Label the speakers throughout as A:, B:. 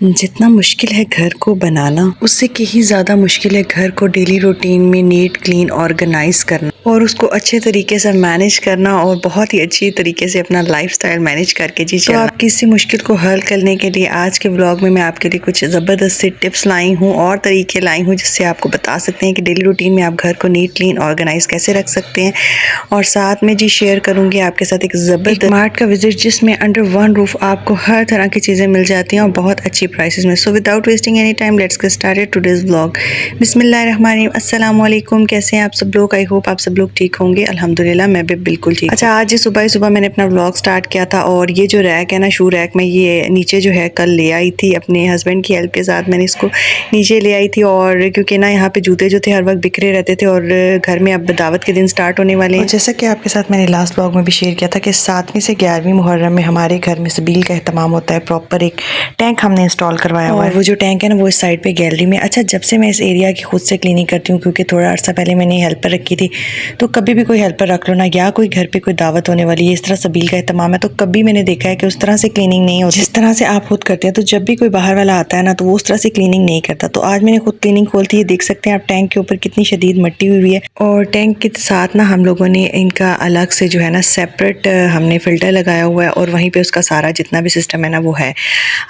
A: जितना मुश्किल है घर को बनाना, उससे कहीं ज़्यादा मुश्किल है घर को डेली रूटीन में नीट क्लीन ऑर्गेनाइज करना और उसको अच्छे तरीके से मैनेज करना और बहुत ही अच्छी तरीके से अपना लाइफस्टाइल मैनेज करके जी चलना। तो आप किसी मुश्किल को हल करने के लिए आज के व्लॉग में मैं आपके लिए कुछ ज़बरदस्त सी टिप्स लाई हूँ और तरीके लाई हूँ जिससे आपको बता सकते हैं कि डेली रूटीन में आप घर को नीट क्लीन ऑर्गेनाइज कैसे रख सकते हैं। और साथ में जी शेयर करूँगी आपके साथ एक ज़बरदस्त मार्ट का विजिट जिसमें अंडर वन रूफ आपको हर तरह की चीज़ें मिल जाती हैं और बहुत अच्छी प्राइसेस में। So without wasting any time let's get started today's vlog. बिस्मिल्लाहिर्रहमानिर्रहीम, अस्सलाम वालेकुम। कैसे हैं आप सब लोग? आई होप आप सब लोग ठीक होंगे। अल्हम्दुलिल्लाह मैं भी बिल्कुल ठीक। अच्छा, आज सुबह ही सुबह मैंने अपना व्लॉग स्टार्ट किया था और ये जो रैक है ना, शू रैक, में ये नीचे जो है कल ले आई थी अपने हस्बैंड की हेल्प के साथ। मैंने इसको नीचे ले आई थी और क्योंकि ना यहाँ पे जूते जो थे हर वक्त बिखरे रहते थे और घर में अब दावत के दिन स्टार्ट होने वाले हैं। जैसा कि आपके साथ मैंने लास्ट व्लॉग में भी शेयर किया था कि 7वीं से 11वीं मुहर्रम में हमारे घर में सबील का एहतमाम होता है। प्रॉपर एक टैंक हमने इंस्टॉल करवाया हुआ है। वो जो टैंक है ना वो इस साइड पे गैलरी में। अच्छा, जब से मैं इस एरिया की खुद से क्लीनिंग करती हूँ, क्योंकि थोड़ा अर्सा पहले मैंने हेल्पर रखी थी, तो कभी भी कोई हेल्पर रख लो ना या कोई घर पे कोई दावत होने वाली है, इस तरह सबील का एहतमाम है, तो कभी मैंने देखा है कि उस तरह से क्लीनिंग नहीं होती जिस तरह से आप खुद करते हैं। तो जब भी कोई बाहर वाला आता है ना तो वो उस तरह से क्लीनिंग नहीं करता। तो आज मैंने खुद क्लीनिंग खोलती है। देख सकते हैं आप टैंक के ऊपर कितनी शदीद मिट्टी हुई है और टैंक के साथ ना हम लोगों ने इनका अलग से जो है ना सेपरेट हमने फ़िल्टर लगाया हुआ है और वहीं पे उसका सारा जितना भी सिस्टम है ना वो है।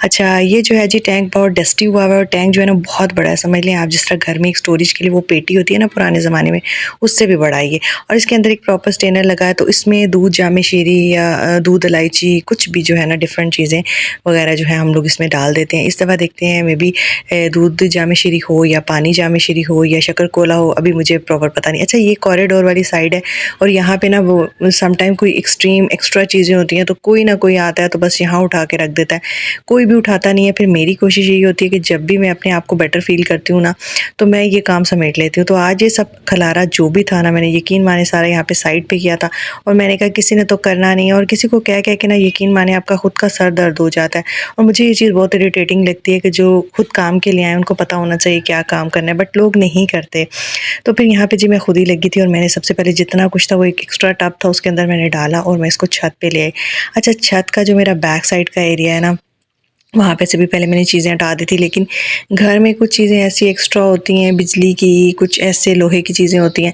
A: अच्छा, ये जो है जी टैंक बहुत डस्टी हुआ हुआ है और टैंक जो है ना बहुत बड़ा है। समझ लें आप जिस तरह घर में एक स्टोरेज के लिए वो पेटी होती है ना पुराने ज़माने में, उससे भी बड़ा है ये। और इसके अंदर एक प्रॉपर स्टेनर लगा है, तो इसमें दूध जामे शीरी या दूध इलायची कुछ भी जो है ना डिफरेंट चीज़ें वगैरह जो है हम लोग इसमें डाल देते हैं। इस दफ़ा देखते हैं मे बी दूध जामे शीरी हो या पानी जामे शीरी हो या शक्कर कोला हो, अभी मुझे प्रॉपर पता नहीं। अच्छा, ये कॉरिडोर वाली साइड है और यहाँ पे ना वो समटाइम कोई एक्सट्रीम एक्स्ट्रा चीज़ें होती हैं तो कोई ना कोई आता है तो बस यहाँ उठा के रख देता है, कोई भी उठाता नहीं है। फिर मेरी कोशिश यही होती है कि जब भी मैं अपने आप को बेटर फील करती हूँ ना तो मैं ये काम समेट लेती हूँ। तो आज ये सब खलारा जो भी था ना, मैंने यकीन माने सारा यहाँ पे साइड पे किया था और मैंने कहा किसी ने तो करना नहीं है और किसी को कह के ना यकीन माने आपका खुद का सर दर्द हो जाता है। और मुझे ये चीज़ बहुत इरिटेटिंग लगती है कि जो खुद काम के लिए आए उनको पता होना चाहिए क्या काम करना है, बट लोग नहीं करते। तो फिर यहाँ पे जी मैं खुद ही लगी थी और मैंने सबसे पहले जितना कुछ था वो एक एक्स्ट्रा टब था उसके अंदर मैंने डाला और मैं इसको छत पे ले आई। अच्छा, छत का जो मेरा बैक साइड का एरिया है ना, वहाँ पे से भी पहले मैंने चीज़ें हटा दी थी, लेकिन घर में कुछ चीज़ें ऐसी एक्स्ट्रा होती हैं, बिजली की कुछ ऐसे लोहे की चीज़ें होती हैं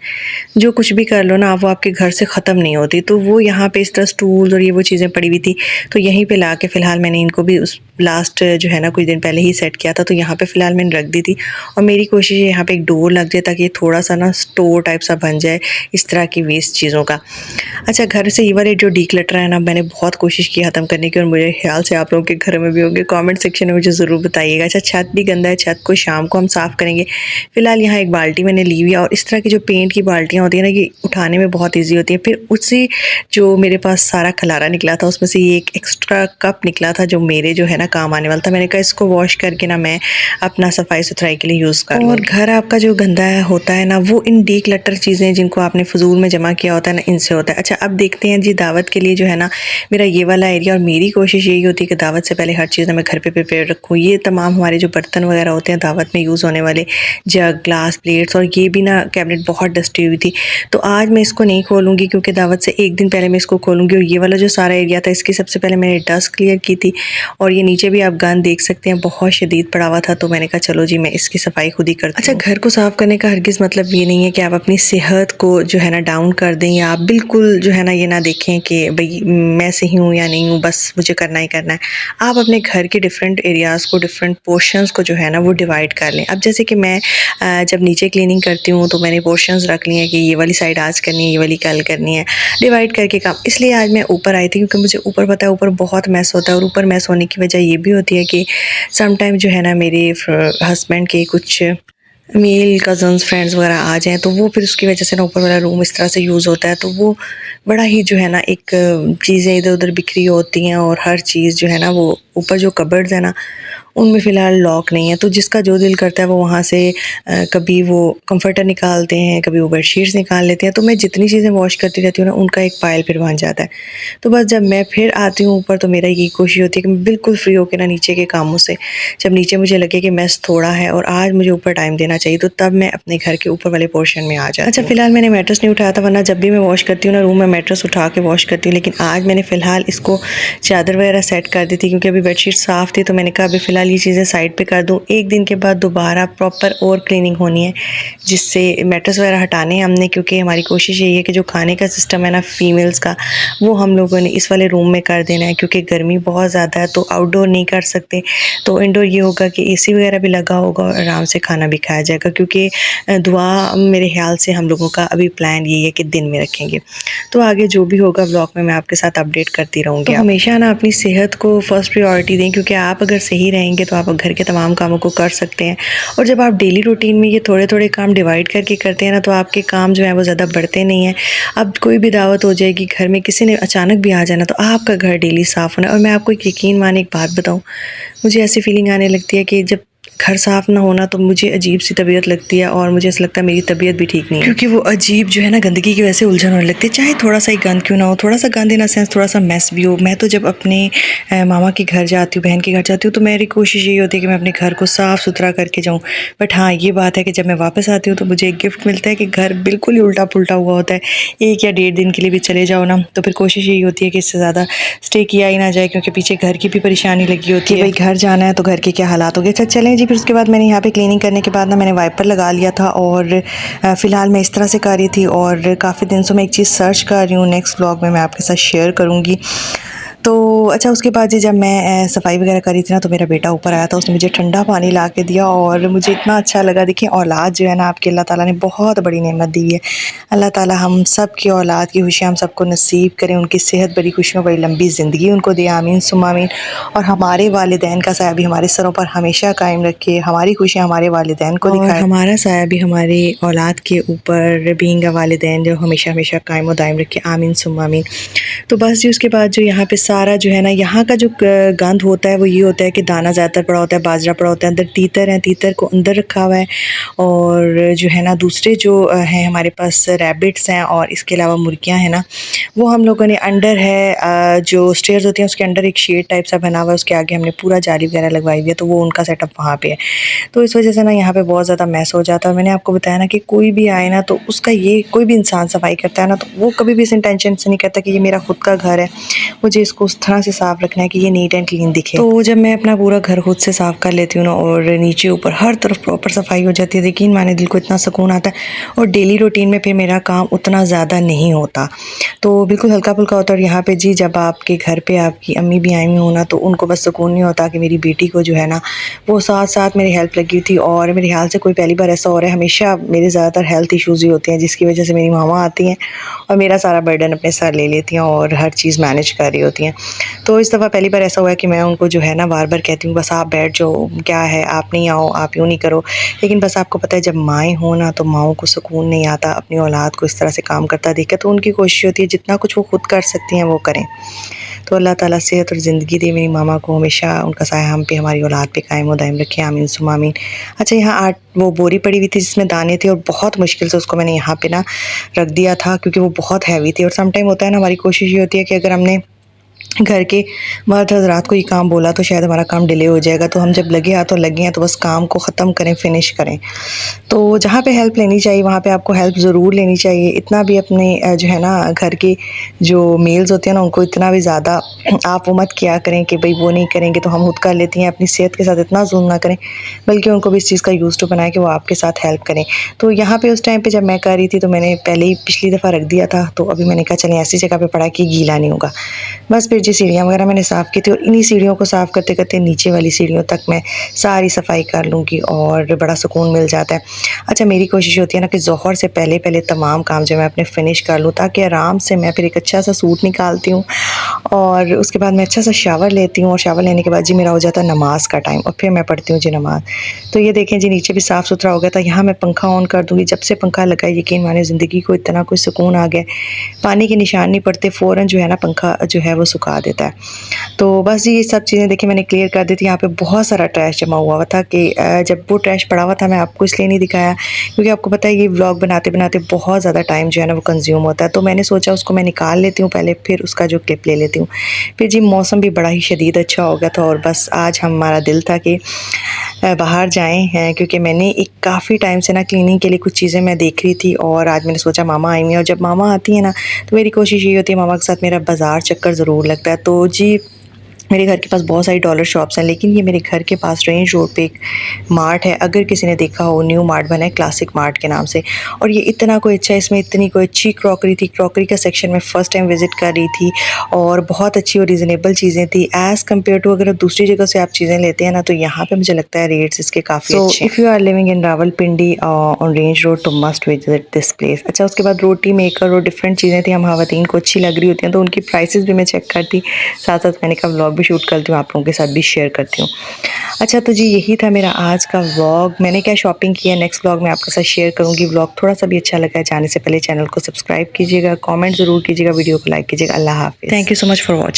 A: जो कुछ भी कर लो ना वो आपके घर से ख़त्म नहीं होती। तो वो यहाँ पे इस तरह स्टूल्स और ये वो चीज़ें पड़ी हुई थी, तो यहीं पे ला के फ़िलहाल मैंने इनको भी उस लास्ट जो है ना कुछ दिन पहले ही सेट किया था, तो यहाँ पे फ़िलहाल मैंने रख दी थी। और मेरी कोशिश है यहाँ पे एक डोर लग जाए ताकि थोड़ा सा ना स्टोर टाइप सा बन जाए इस तरह की वेस्ट चीज़ों का। अच्छा, घर से ये वाले जो डीक्लटर है ना, मैंने बहुत कोशिश की ख़त्म करने की और मुझे ख्याल से आप लोगों के घर में भी होंगे। कमेंट सेक्शन में मुझे ज़रूर बताइएगा। अच्छा, छत भी गंदा है, छत को शाम को हम साफ़ करेंगे। फ़िलहाल यहाँ एक बाल्टी मैंने ली हुई है और इस तरह की जो पेंट की बाल्टियाँ होती हैं ना, ये उठाने में बहुत ईजी होती है। फिर उससे जो मेरे पास सारा खलारा निकला था उसमें से ये एक एक्स्ट्रा कप निकला था जो मेरे जो है ना काम आने वाला था। मैंने कहा इसको वॉश करके ना मैं अपना सफाई सुथराई के लिए यूज़ कर लूँ। और घर आपका जो गंदा होता है ना वो इन डीक्लटर चीज़ें जिनको आपने फजूल में जमा किया होता है ना, इनसे होता है। अच्छा, अब देखते हैं जी दावत के लिए जो है ना मेरा ये वाला एरिया, और मेरी कोशिश यही होती है कि दावत से पहले हर चीज़ मैं घर पे प्रिपेयर रखूँ। ये तमाम हमारे जो बर्तन वगैरह होते हैं दावत में यूज़ होने वाले, जग, ग्लास, प्लेट्स, और ये भी ना कैबिनेट बहुत डस्टी हुई थी, तो आज मैं इसको नहीं खोलूँगी क्योंकि दावत से एक दिन पहले मैं इसको खोलूँगी। और ये वाला जो सारा एरिया था इसकी सबसे पहले मैंने डस्ट क्लियर की थी और ये नीचे भी आप गंद देख सकते हैं बहुत शदीद पड़ा हुआ था, तो मैंने कहा चलो जी मैं इसकी सफाई खुद ही करती हूँ। अच्छा, घर को साफ़ करने का हरगिज़ मतलब ये नहीं है कि आप अपनी सेहत को जो है ना डाउन कर दें या आप बिल्कुल जो है ना ये ना देखें कि भाई मैं सही हूँ या नहीं हूँ, बस मुझे करना ही करना है। आप अपने घर के डिफरेंट एरियाज़ को, डिफरेंट पोर्शंस को जो है ना वो डिवाइड कर लें। अब जैसे कि मैं जब नीचे क्लीनिंग करती हूँ तो मैंने पोर्शंस रख लिए हैं कि ये वाली साइड आज करनी है, ये वाली कल करनी है, डिवाइड करके काम। इसलिए आज मैं ऊपर आई थी क्योंकि मुझे ऊपर पता है ऊपर बहुत मैस होता है और ऊपर मैस होने की वजह ये भी होती है कि समटाइम जो है ना मेरे हस्बैंड के कुछ मेल कज़न्स फ्रेंड्स वगैरह आ जाएँ तो वो फिर उसकी वजह से ना ऊपर वाला रूम इस तरह से यूज़ होता है, तो वो बड़ा ही जो है ना एक चीज़ें इधर उधर बिखरी होती हैं और हर चीज़ जो है ना वो ऊपर जो कबर्ड्स है ना उनमें फ़िलहाल लॉक नहीं है, तो जिसका जो दिल करता है वो वहाँ से कभी वो कंफर्टर निकालते हैं, कभी वो बेडशीट्स निकाल लेते हैं। तो मैं जितनी चीज़ें वॉश करती रहती हूँ ना उनका एक पाइल फिर बन जाता है। तो बस जब मैं फिर आती हूँ ऊपर तो मेरा यही कोशिश होती है कि मैं बिल्कुल फ्री होकर ना नीचे के कामों से, जब नीचे मुझे लगे कि मैस थोड़ा है और आज मुझे ऊपर टाइम देना चाहिए, तो तब मैं अपने घर के ऊपर वाले पोर्शन में आ जाती हूँ। अच्छा, फ़िलहाल मैंने मैट्रेस नहीं उठाया था, वरना जब भी मैं वॉश करती हूँ ना रूम में मैट्रेस उठा के वॉश करती हूँ, लेकिन आज मैंने फ़िलहाल इसको चादर वगैरह सेट कर दी थी क्योंकि अभी अभी बेडशीट साफ़ थी तो मैंने कहा अभी फ़िलहाल ये चीज़ें साइड पे कर दूँ। एक दिन के बाद दोबारा प्रॉपर और क्लीनिंग होनी है, जिससे मैट्रेस वगैरह हटाने हैं हमने, क्योंकि हमारी कोशिश यही है कि जो खाने का सिस्टम है ना फ़ीमेल्स का, वो हम लोगों ने इस वाले रूम में कर देना है, क्योंकि गर्मी बहुत ज़्यादा है तो आउटडोर नहीं कर सकते। तो इंडोर ये होगा कि एसी वगैरह भी लगा होगा और आराम से खाना भी खाया जाएगा, क्योंकि दुआ मेरे ख़्याल से हम लोगों का अभी प्लान यही है कि दिन में रखेंगे। तो आगे जो भी होगा व्लॉग में मैं आपके साथ अपडेट करती रहूँगी। तो हमेशा ना अपनी सेहत को फर्स्ट प्रायोरिटी दें, क्योंकि आप अगर सही रहेंगे तो आप घर के तमाम कामों को कर सकते हैं। और जब आप डेली रूटीन में ये थोड़े-थोड़े काम डिवाइड करके करते हैं ना, तो आपके काम जो हैं वो ज़्यादा बढ़ते नहीं हैं। अब कोई भी दावत हो जाएगी घर में, किसी ने अचानक भी आ जाना, तो आपका घर डेली साफ़ होना है। और मैं आपको एक यकीन माने एक बात बताऊँ, मुझे ऐसी फीलिंग आने लगती है कि जब घर साफ़ ना होना तो मुझे अजीब-सी तबीयत लगती है, और मुझे ऐसा लगता है मेरी तबीयत भी ठीक नहीं है, क्योंकि वो अजीब जो है ना गंदगी की वजह से उलझन होने लगती है। चाहे थोड़ा-सा ही गंद क्यों ना हो, थोड़ा-सा गंद इन अ सेंस थोड़ा-सा मेस भी हो। मैं तो जब अपने मामा के घर जाती हूँ, बहन के घर जाती हूँ, तो मेरी कोशिश यही होती है कि मैं अपने घर को साफ़-सुथरा करके जाऊँ। बट हाँ, ये बात है कि जब मैं वापस आती हूँ तो मुझे एक गिफ्ट मिलता है कि घर बिल्कुल ही उल्टा-पुल्टा हुआ होता है। 1 या डेढ़ दिन के लिए भी चले जाओ ना, तो फिर कोशिश यही होती है कि इससे ज़्यादा स्टे किया ही ना जाए, क्योंकि पीछे घर की भी परेशानी लगी होती है कि भाई घर जाना है तो घर के क्या हालात हो गए। अच्छा चलें जी, फिर उसके बाद मैंने यहाँ पे क्लीनिंग करने के बाद ना मैंने वाइपर लगा लिया था, और फ़िलहाल मैं इस तरह से कर रही थी, और काफ़ी दिन से मैं एक चीज़ सर्च कर रही हूँ, नेक्स्ट व्लॉग में मैं आपके साथ शेयर करूँगी। तो अच्छा उसके बाद जी जब मैं सफाई वगैरह कर रही थी ना, तो मेरा बेटा ऊपर आया था, उसने मुझे ठंडा पानी ला के दिया, और मुझे इतना अच्छा लगा। देखिए औलाद जो है ना आपकी अल्लाह ताला ने बहुत बड़ी नेमत दी है। अल्लाह ताला हम सब की औलाद की खुशियाँ हम सबको नसीब करें, उनकी सेहत, बड़ी खुशियों, बड़ी लंबी ज़िंदगी उनको दे, आमीन सुम्मा आमीन। और हमारे वालिदैन का साया भी हमारे सरों पर हमेशा कायम रखे, हमारी खुशियाँ हमारे वालिदैन को दिखाए, और हमारा साया भी हमारे औलाद के ऊपर बीइंग अ वालिदैन जो हमेशा हमेशा कायम व दायम रखे, आमीन सुम्मा आमीन। तो बस जी उसके बाद जो यहाँ पे सारा जो है ना, यहाँ का जो गंद होता है वो ये होता है कि दाना ज़्यादातर पड़ा होता है, बाजरा पड़ा होता है, अंदर तीतर है, तीतर को अंदर रखा हुआ है। और जो है ना दूसरे जो हैं हमारे पास रैबिट्स हैं, और इसके अलावा मुर्गियाँ हैं ना, वो हम लोगों ने अंडर है जो स्टेयर्स होती हैं उसके अंडर एक शेड टाइप सा बना हुआ है, उसके आगे हमने पूरा जाली वगैरह लगवाई हुई है, तो वो उनका सेटअप वहाँ पे है। तो इस वजह से ना यहाँ पे बहुत ज़्यादा मैस हो जाता है। और मैंने आपको बताया ना कि कोई भी आए ना, तो उसका ये कोई भी इंसान सफाई करता है ना, तो वो कभी भी इस इंटेंशन से नहीं करता कि ये मेरा खुद का घर है, मुझे इसको उस तरह से साफ़ रखना है कि ये नीट एंड क्लीन दिखे। तो जब मैं अपना पूरा घर खुद से साफ़ कर लेती हूँ ना, और नीचे ऊपर हर तरफ प्रॉपर सफाई हो जाती है, यकीन माने दिल को इतना सुकून आता है। और डेली रूटीन में फिर मेरा काम उतना ज़्यादा नहीं होता, तो बिल्कुल हल्का-फुल्का होता है। और यहाँ पे जी जब आपके घर पे आपकी अम्मी भी आई हुई हो ना, तो उनको बस सुकून नहीं होता कि मेरी बेटी को जो है ना वो साथ-साथ मेरी हेल्प लगी थी। और मेरे ख़्याल से कोई पहली बार ऐसा हो रहा है, हमेशा मेरे ज़्यादातर हेल्थ इश्यूज़ ही होते हैं, जिसकी वजह से मेरी मामा आती हैं और मेरा सारा बर्डन अपने सर ले लेती हैं और हर चीज़ मैनेज कर रही होती हैं। तो इस दफ़ा पहली बार ऐसा हुआ है कि मैं उनको जो है ना बार-बार कहती हूँ बस आप बैठ जाओ, क्या है आप नहीं आओ, आप यूँ नहीं करो। लेकिन बस आपको पता है जब माएँ हों ना, तो माँओं को सुकून नहीं आता अपनी औलाद को इस तरह से काम करता देख के, तो उनकी कोशिश होती है जितना कुछ वो खुद कर सकती हैं वो करें। तो अल्लाह ताला सेहत और ज़िंदगी दे मेरी मामा को, हमेशा उनका साया हम पे हमारी औलाद पे कायम व दायम रखे, आमीन सुम्मा आमीन। अच्छा यहाँ वो बोरी पड़ी हुई थी जिसमें दाने थे, और बहुत मुश्किल से उसको मैंने यहाँ पे ना रख दिया था, क्योंकि वो बहुत हैवी थी। और सम टाइम होता है ना, हमारी कोशिश ये होती है कि अगर हमने घर के मर्द हज़रात को ये काम बोला तो शायद हमारा काम डिले हो जाएगा, तो हम जब लगे हाथों लगे हैं तो बस काम को ख़त्म करें, फिनिश करें। तो जहाँ पे हेल्प लेनी चाहिए वहाँ पे आपको हेल्प ज़रूर लेनी चाहिए। इतना भी अपने जो है ना घर के जो मेल्स होते हैं ना, उनको इतना भी ज़्यादा आप वो मत किया करें कि भई वो नहीं करेंगे तो हम खुद कर लेती हैं। अपनी सेहत के साथ इतना जुल्म ना करें, बल्कि उनको भी इस चीज़ का यूज़ टू बनाएँ कि वो आपके साथ हेल्प करें। तो यहाँ पे उस टाइम पे जब मैं कर रही थी तो मैंने पहले ही पिछली दफ़ा रख दिया था, तो अभी मैंने कहा चलें ऐसी जगह पे पड़ा कि गीला नहीं होगा। बस फिर जी सीढ़ियाँ वगैरह मैंने साफ़ की थी, और इन्हीं सीढ़ियों को साफ़ करते-करते नीचे वाली सीढ़ियों तक मैं सारी सफाई कर लूँगी और बड़ा सुकून मिल जाता है। अच्छा मेरी कोशिश होती है ना कि ज़ोहर से पहले-पहले तमाम काम जो मैं अपने फ़िनिश कर लूँ, ताकि आराम से मैं फिर एक अच्छा-सा सूट निकालती हूँ, और उसके बाद मैं अच्छा-सा शावर लेती हूँ, और शावर लेने के बाद जी मेरा हो जाता है नमाज़ का टाइम, और फिर मैं पढ़ती हूँ जी नमाज़। तो ये देखें जी नीचे भी साफ़-सुथरा हो गया था। यहाँ मैं पंखा ऑन कर दूँगी, जब से पंखा लगा है यकीन मानिए ज़िंदगी को इतना कुछ सुकून आ गया है। पानी के निशान नहीं पड़ते, फ़ौरन जो है ना पंखा जो है वो सुखा देता है। तो बस जी ये सब चीज़ें देखिए मैंने क्लियर कर दी थी। यहाँ पे बहुत सारा ट्रैश जमा हुआ था कि जब वो ट्रैश पड़ा हुआ था मैं आपको इसलिए नहीं दिखाया, क्योंकि आपको पता है ये व्लॉग बनाते-बनाते बहुत ज़्यादा टाइम जो है ना वो कंज़्यूम होता है। तो मैंने सोचा उसको मैं निकाल लेती हूँ पहले, फिर उसका जो क्लिप ले लेती हूँ। फिर जी मौसम भी बड़ा ही शदीद अच्छा हो गया था, और बस आज हमारा दिल था कि बाहर जाएँ हैं, क्योंकि मैंने एक काफ़ी टाइम से ना क्लीनिंग के लिए कुछ चीज़ें मैं देख रही थी, और आज मैंने सोचा मामा आई हुई हैं, और जब मामा आती हैं ना तो मेरी कोशिश ये होती है मामा के साथ मेरा बाज़ार चक्कर ज़रूर लगता है। तो जी मेरे घर के पास बहुत सारी डॉलर शॉप्स हैं, लेकिन ये मेरे घर के पास रेंज रोड पे एक मार्ट है। अगर किसी ने देखा हो, न्यू मार्ट बना है क्लासिक मार्ट के नाम से, और ये इतना कोई अच्छा है, इसमें इतनी कोई अच्छी क्रॉकरी थी। क्रॉकरी का सेक्शन में फ़र्स्ट टाइम विज़िट कर रही थी और बहुत अच्छी और रीज़नेबल चीज़ें थी एज़ कम्पेयर टू अगर आप दूसरी जगह से आप चीज़ें लेते हैं ना, तो यहाँ पे मुझे लगता है रेट्स इसके काफ़ी अच्छे हैं। If you are living in Rawalpindi on Range Road तो मस्ट विजिट दिस प्लेस। अच्छा, उसके बाद रोटी मेकर और डिफरेंट चीज़ें थी, हम खावातीन को अच्छी लग रही होती हैं तो उनकी प्राइसेस भी मैं चेक करती, साथ साथ मैंने कहा व्लॉग भी शूट करती हूँ, आप लोगों के साथ भी शेयर करती हूँ। अच्छा, तो जी यही था मेरा आज का व्लॉग। मैंने क्या शॉपिंग की है नेक्स्ट व्लॉग में आपके साथ शेयर करूँगी। व्लॉग थोड़ा सा भी अच्छा लगा है, जाने से पहले चैनल को सब्सक्राइब कीजिएगा, कमेंट ज़रूर कीजिएगा, वीडियो को लाइक कीजिएगा। अल्लाह हाफ़िज़। Thank you so much for watching.